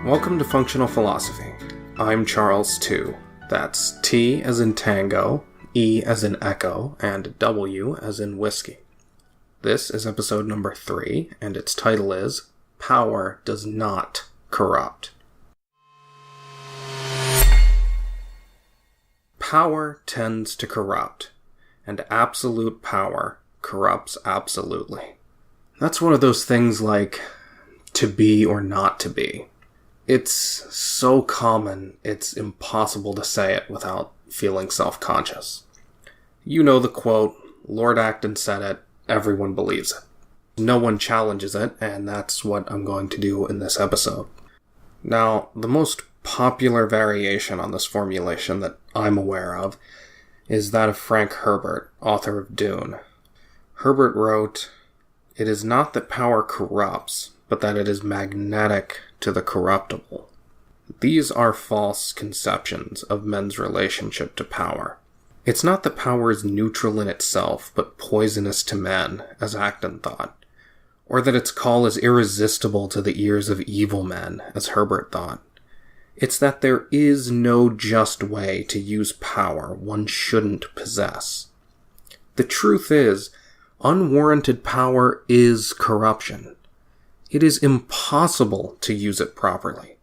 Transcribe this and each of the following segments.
Welcome to Functional Philosophy. I'm Charles Tew. That's T as in tango, E as in echo, and W as in whiskey. This is episode number 3, and its title is Power Does Not Corrupt. Power tends to corrupt, and absolute power corrupts absolutely. That's one of those things like to be or not to be. It's so common, it's impossible to say it without feeling self-conscious. You know the quote, Lord Acton said it, everyone believes it. No one challenges it, and that's what I'm going to do in this episode. Now, the most popular variation on this formulation that I'm aware of is that of Frank Herbert, author of Dune. Herbert wrote, "It is not that power corrupts, but that it is magnetic to the corruptible. These are false conceptions of men's relationship to power. It's not that power is neutral in itself, but poisonous to men, as Acton thought, or that its call is irresistible to the ears of evil men, as Herbert thought. It's that there is no just way to use power one shouldn't possess. The truth is, unwarranted power is corruption. It is impossible to use it properly.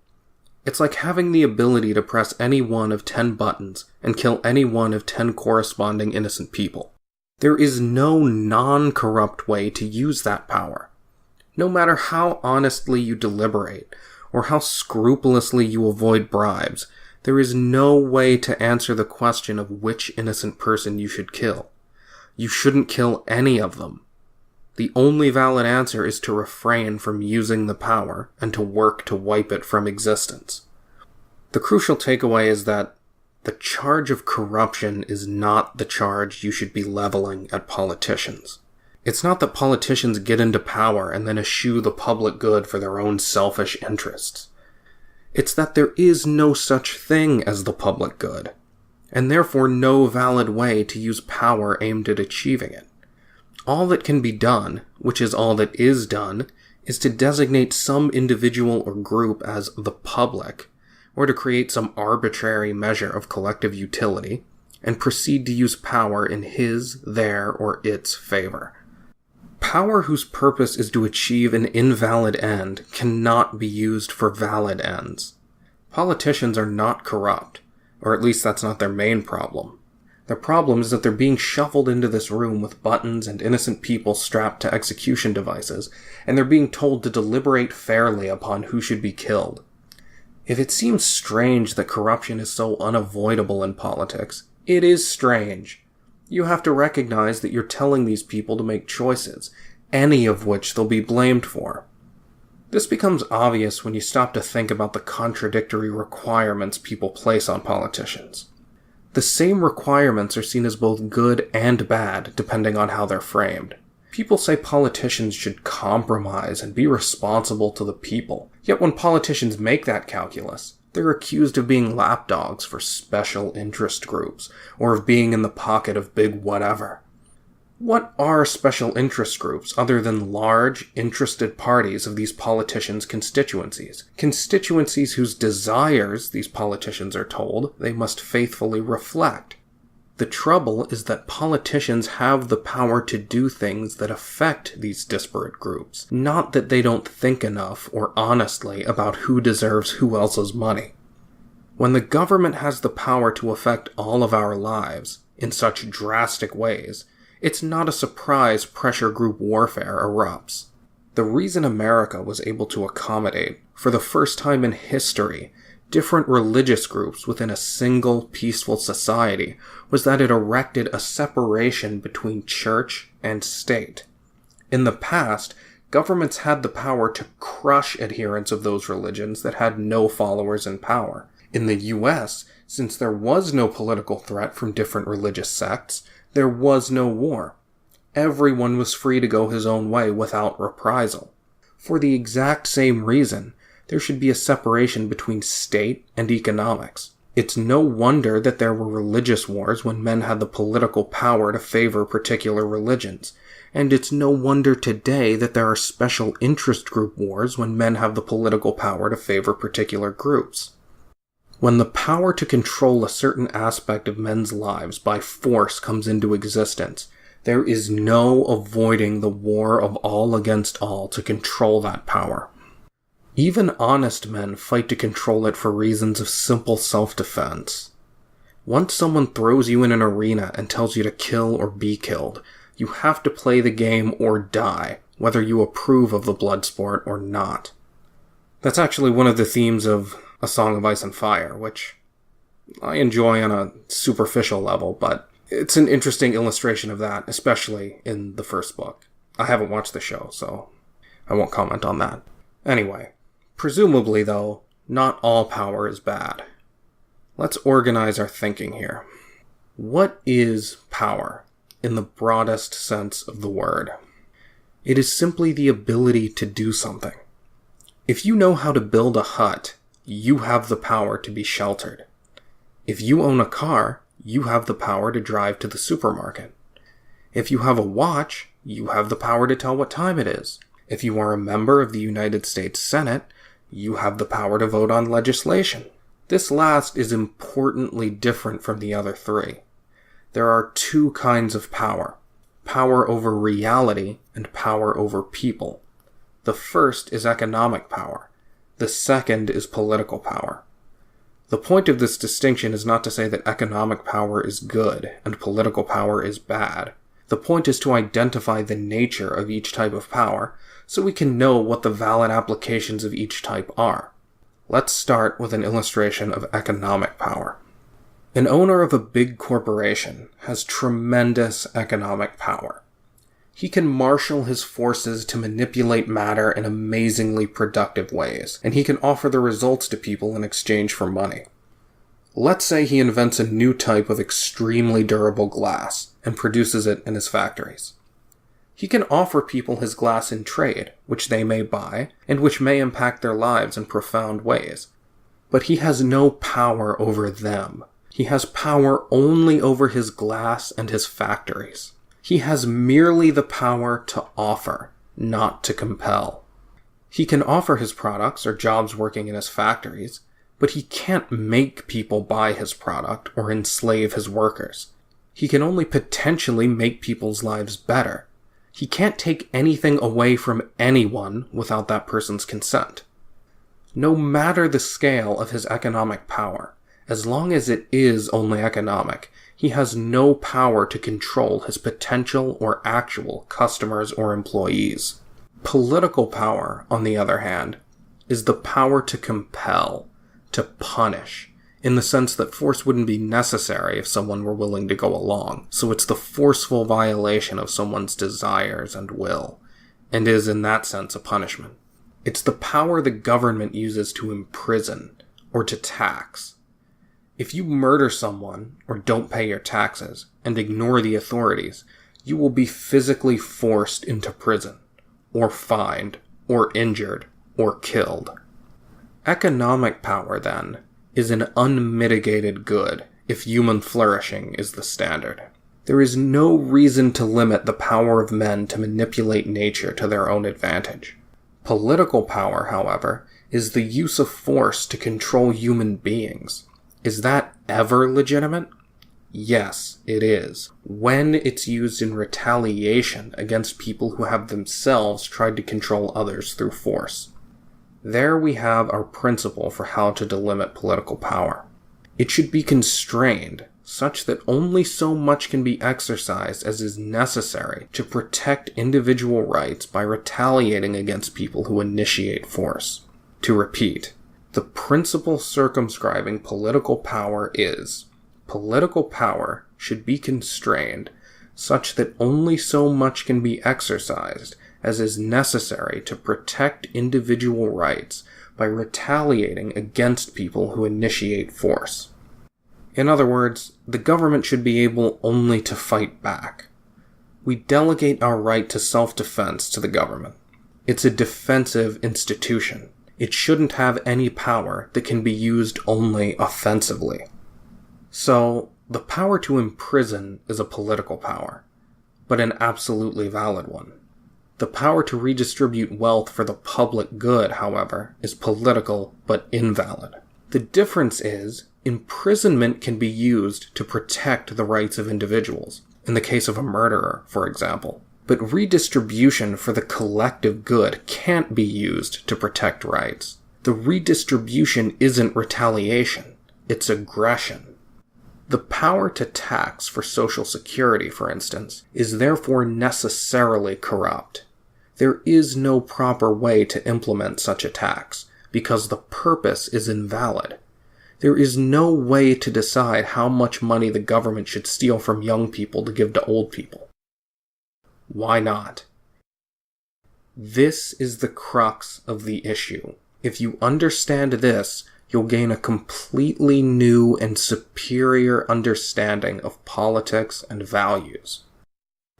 It's like having the ability to press any one of 10 buttons and kill any one of 10 corresponding innocent people. There is no non-corrupt way to use that power. No matter how honestly you deliberate, or how scrupulously you avoid bribes, there is no way to answer the question of which innocent person you should kill. You shouldn't kill any of them. The only valid answer is to refrain from using the power and to work to wipe it from existence." The crucial takeaway is that the charge of corruption is not the charge you should be leveling at politicians. It's not that politicians get into power and then eschew the public good for their own selfish interests. It's that there is no such thing as the public good, and therefore no valid way to use power aimed at achieving it. All that can be done, which is all that is done, is to designate some individual or group as the public, or to create some arbitrary measure of collective utility, and proceed to use power in his, their, or its favor. Power whose purpose is to achieve an invalid end cannot be used for valid ends. Politicians are not corrupt, or at least that's not their main problem. Their problem is that they're being shuffled into this room with buttons and innocent people strapped to execution devices, and they're being told to deliberate fairly upon who should be killed. If it seems strange that corruption is so unavoidable in politics, it is strange. You have to recognize that you're telling these people to make choices, any of which they'll be blamed for. This becomes obvious when you stop to think about the contradictory requirements people place on politicians. The same requirements are seen as both good and bad, depending on how they're framed. People say politicians should compromise and be responsible to the people. Yet when politicians make that calculus, they're accused of being lapdogs for special interest groups, or of being in the pocket of big whatever. What are special interest groups other than large, interested parties of these politicians' constituencies? Constituencies whose desires, these politicians are told, they must faithfully reflect. The trouble is that politicians have the power to do things that affect these disparate groups, not that they don't think enough or honestly about who deserves who else's money. When the government has the power to affect all of our lives in such drastic ways, it's not a surprise pressure group warfare erupts. The reason America was able to accommodate, for the first time in history, different religious groups within a single peaceful society was that it erected a separation between church and state. In the past, governments had the power to crush adherents of those religions that had no followers in power. In the US, since there was no political threat from different religious sects, there was no war. Everyone was free to go his own way without reprisal. For the exact same reason, there should be a separation between state and economics. It's no wonder that there were religious wars when men had the political power to favor particular religions, And it's no wonder today that there are special interest group wars when men have the political power to favor particular groups. When the power to control a certain aspect of men's lives by force comes into existence, there is no avoiding the war of all against all to control that power. Even honest men fight to control it for reasons of simple self-defense. Once someone throws you in an arena and tells you to kill or be killed, you have to play the game or die, whether you approve of the blood sport or not. That's actually one of the themes of A Song of Ice and Fire, which I enjoy on a superficial level, but it's an interesting illustration of that, especially in the first book. I haven't watched the show, so I won't comment on that. Anyway, presumably though, not all power is bad. Let's organize our thinking here. What is power in the broadest sense of the word? It is simply the ability to do something. If you know how to build a hut, you have the power to be sheltered. If you own a car, you have the power to drive to the supermarket. If you have a watch, you have the power to tell what time it is. If you are a member of the United States Senate, you have the power to vote on legislation. This last is importantly different from the other three. There are two kinds of power: power over reality and power over people. The first is economic power. The second is political power. The point of this distinction is not to say that economic power is good and political power is bad. The point is to identify the nature of each type of power so we can know what the valid applications of each type are. Let's start with an illustration of economic power. An owner of a big corporation has tremendous economic power. He can marshal his forces to manipulate matter in amazingly productive ways, and he can offer the results to people in exchange for money. Let's say he invents a new type of extremely durable glass and produces it in his factories. He can offer people his glass in trade, which they may buy, and which may impact their lives in profound ways. But he has no power over them. He has power only over his glass and his factories. He has merely the power to offer, not to compel. He can offer his products or jobs working in his factories, but he can't make people buy his product or enslave his workers. He can only potentially make people's lives better. He can't take anything away from anyone without that person's consent. No matter the scale of his economic power, as long as it is only economic, he has no power to control his potential or actual customers or employees. Political power, on the other hand, is the power to compel, to punish, in the sense that force wouldn't be necessary if someone were willing to go along. So it's the forceful violation of someone's desires and will, and is in that sense a punishment. It's the power the government uses to imprison or to tax. If you murder someone or don't pay your taxes and ignore the authorities, you will be physically forced into prison, or fined, or injured, or killed. Economic power, then, is an unmitigated good if human flourishing is the standard. There is no reason to limit the power of men to manipulate nature to their own advantage. Political power, however, is the use of force to control human beings. Is that ever legitimate? Yes, it is, when it's used in retaliation against people who have themselves tried to control others through force. There we have our principle for how to delimit political power. It should be constrained, such that only so much can be exercised as is necessary to protect individual rights by retaliating against people who initiate force. To repeat, the principle circumscribing political power is: political power should be constrained such that only so much can be exercised as is necessary to protect individual rights by retaliating against people who initiate force. In other words, the government should be able only to fight back. We delegate our right to self-defense to the government. It's a defensive institution. It shouldn't have any power that can be used only offensively. So, the power to imprison is a political power, but an absolutely valid one. The power to redistribute wealth for the public good, however, is political but invalid. The difference is, imprisonment can be used to protect the rights of individuals, in the case of a murderer, for example. But redistribution for the collective good can't be used to protect rights. The redistribution isn't retaliation, it's aggression. The power to tax for Social Security, for instance, is therefore necessarily corrupt. There is no proper way to implement such a tax, because the purpose is invalid. There is no way to decide how much money the government should steal from young people to give to old people. Why not? This is the crux of the issue. If you understand this, you'll gain a completely new and superior understanding of politics and values.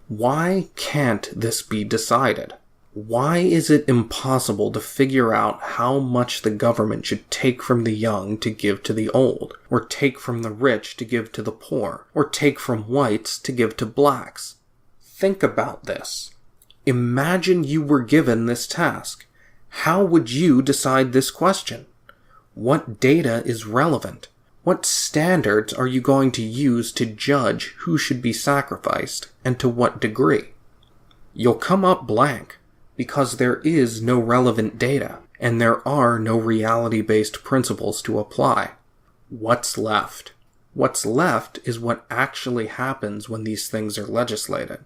Why can't this be decided? Why is it impossible to figure out how much the government should take from the young to give to the old, or take from the rich to give to the poor, or take from whites to give to blacks? Think about this. Imagine you were given this task. How would you decide this question? What data is relevant? What standards are you going to use to judge who should be sacrificed, and to what degree? You'll come up blank, because there is no relevant data, and there are no reality-based principles to apply. What's left? What's left is what actually happens when these things are legislated.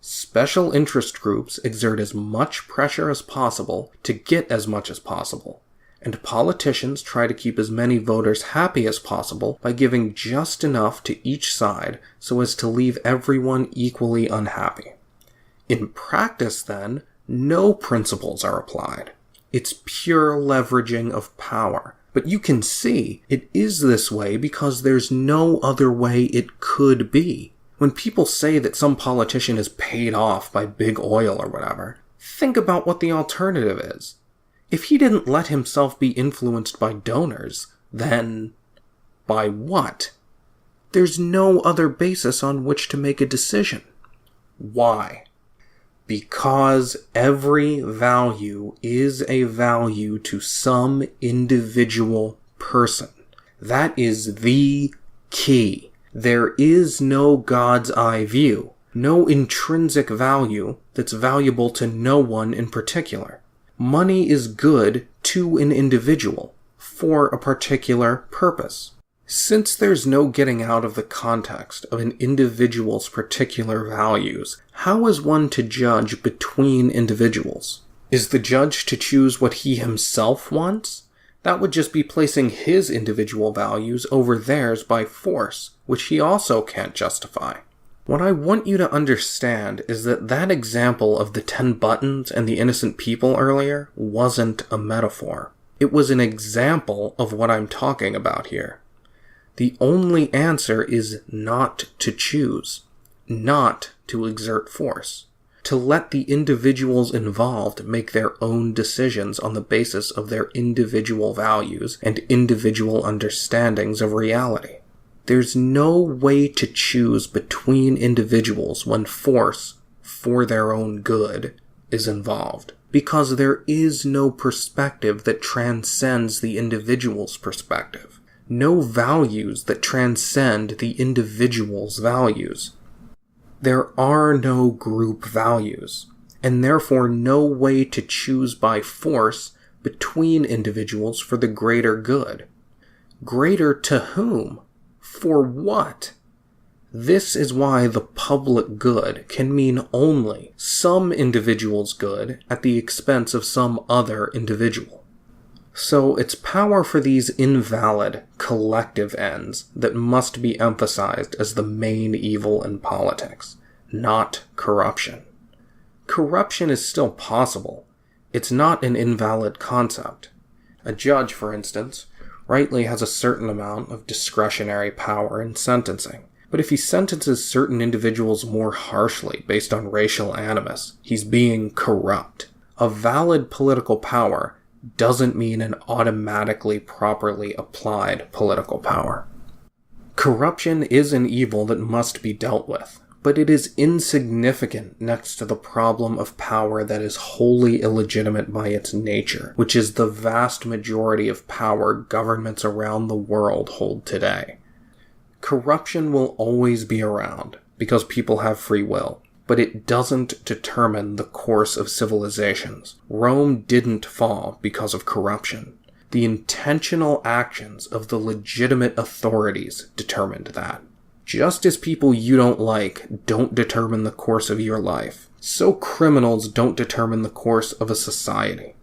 Special interest groups exert as much pressure as possible to get as much as possible, and politicians try to keep as many voters happy as possible by giving just enough to each side so as to leave everyone equally unhappy. In practice, then, no principles are applied. It's pure leveraging of power. But you can see it is this way because there's no other way it could be. When people say that some politician is paid off by big oil or whatever, think about what the alternative is. If he didn't let himself be influenced by donors, then by what? There's no other basis on which to make a decision. Why? Because every value is a value to some individual person. That is the key. There is no God's eye view, no intrinsic value that's valuable to no one in particular. Money is good to an individual for a particular purpose. Since there's no getting out of the context of an individual's particular values, how is one to judge between individuals? Is the judge to choose what he himself wants? That would just be placing his individual values over theirs by force, which he also can't justify. What I want you to understand is that that example of the 10 buttons and the innocent people earlier wasn't a metaphor. It was an example of what I'm talking about here. The only answer is not to choose, not to exert force, to let the individuals involved make their own decisions on the basis of their individual values and individual understandings of reality. There's no way to choose between individuals when force, for their own good, is involved, because there is no perspective that transcends the individual's perspective, no values that transcend the individual's values. There are no group values, and therefore no way to choose by force between individuals for the greater good. Greater to whom? For what? This is why the public good can mean only some individual's good at the expense of some other individual. So it's power for these invalid, collective ends that must be emphasized as the main evil in politics, not corruption. Corruption is still possible. It's not an invalid concept. A judge, for instance, rightly has a certain amount of discretionary power in sentencing. But if he sentences certain individuals more harshly based on racial animus, he's being corrupt. A valid political power doesn't mean an automatically properly applied political power. Corruption is an evil that must be dealt with, but it is insignificant next to the problem of power that is wholly illegitimate by its nature, which is the vast majority of power governments around the world hold today. Corruption will always be around, because people have free will, but it doesn't determine the course of civilizations. Rome didn't fall because of corruption. The intentional actions of the legitimate authorities determined that. Just as people you don't like don't determine the course of your life, so criminals don't determine the course of a society.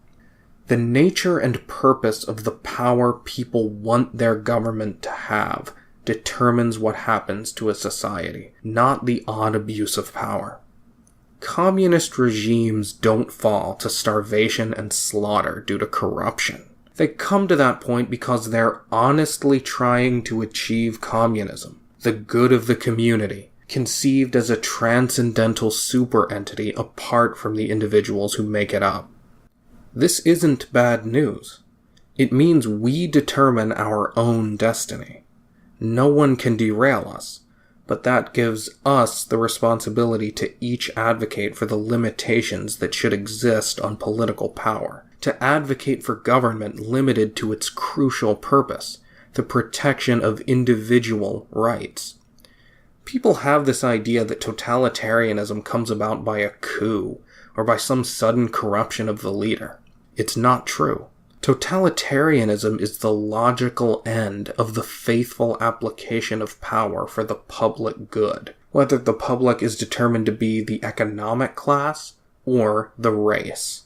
The nature and purpose of the power people want their government to have determines what happens to a society, not the odd abuse of power. Communist regimes don't fall to starvation and slaughter due to corruption. They come to that point because they're honestly trying to achieve communism, the good of the community, conceived as a transcendental super-entity apart from the individuals who make it up. This isn't bad news. It means we determine our own destiny. No one can derail us, but that gives us the responsibility to each advocate for the limitations that should exist on political power, to advocate for government limited to its crucial purpose, the protection of individual rights. People have this idea that totalitarianism comes about by a coup or by some sudden corruption of the leader. It's not true. Totalitarianism is the logical end of the faithful application of power for the public good, whether the public is determined to be the economic class or the race.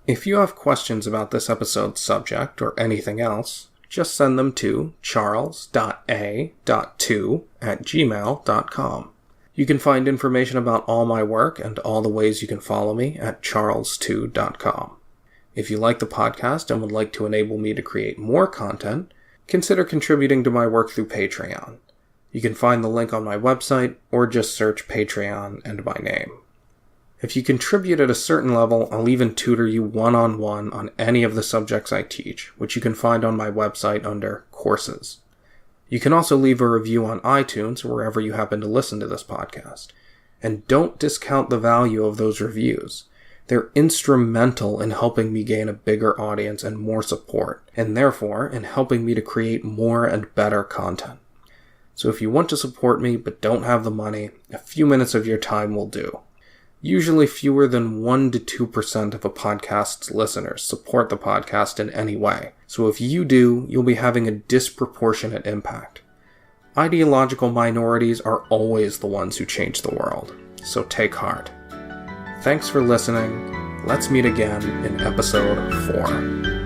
If you have questions about this episode's subject or anything else, just send them to charles.a.tew@gmail.com. You can find information about all my work and all the ways you can follow me at charlestew.com. If you like the podcast and would like to enable me to create more content, consider contributing to my work through Patreon. You can find the link on my website or just search Patreon and my name. If you contribute at a certain level, I'll even tutor you one-on-one on any of the subjects I teach, which you can find on my website under Courses. You can also leave a review on iTunes or wherever you happen to listen to this podcast. And don't discount the value of those reviews. They're instrumental in helping me gain a bigger audience and more support, and therefore in helping me to create more and better content. So if you want to support me but don't have the money, a few minutes of your time will do. Usually fewer than 1 to 2% of a podcast's listeners support the podcast in any way. So if you do, you'll be having a disproportionate impact. Ideological minorities are always the ones who change the world. So take heart. Thanks for listening. Let's meet again in episode 4.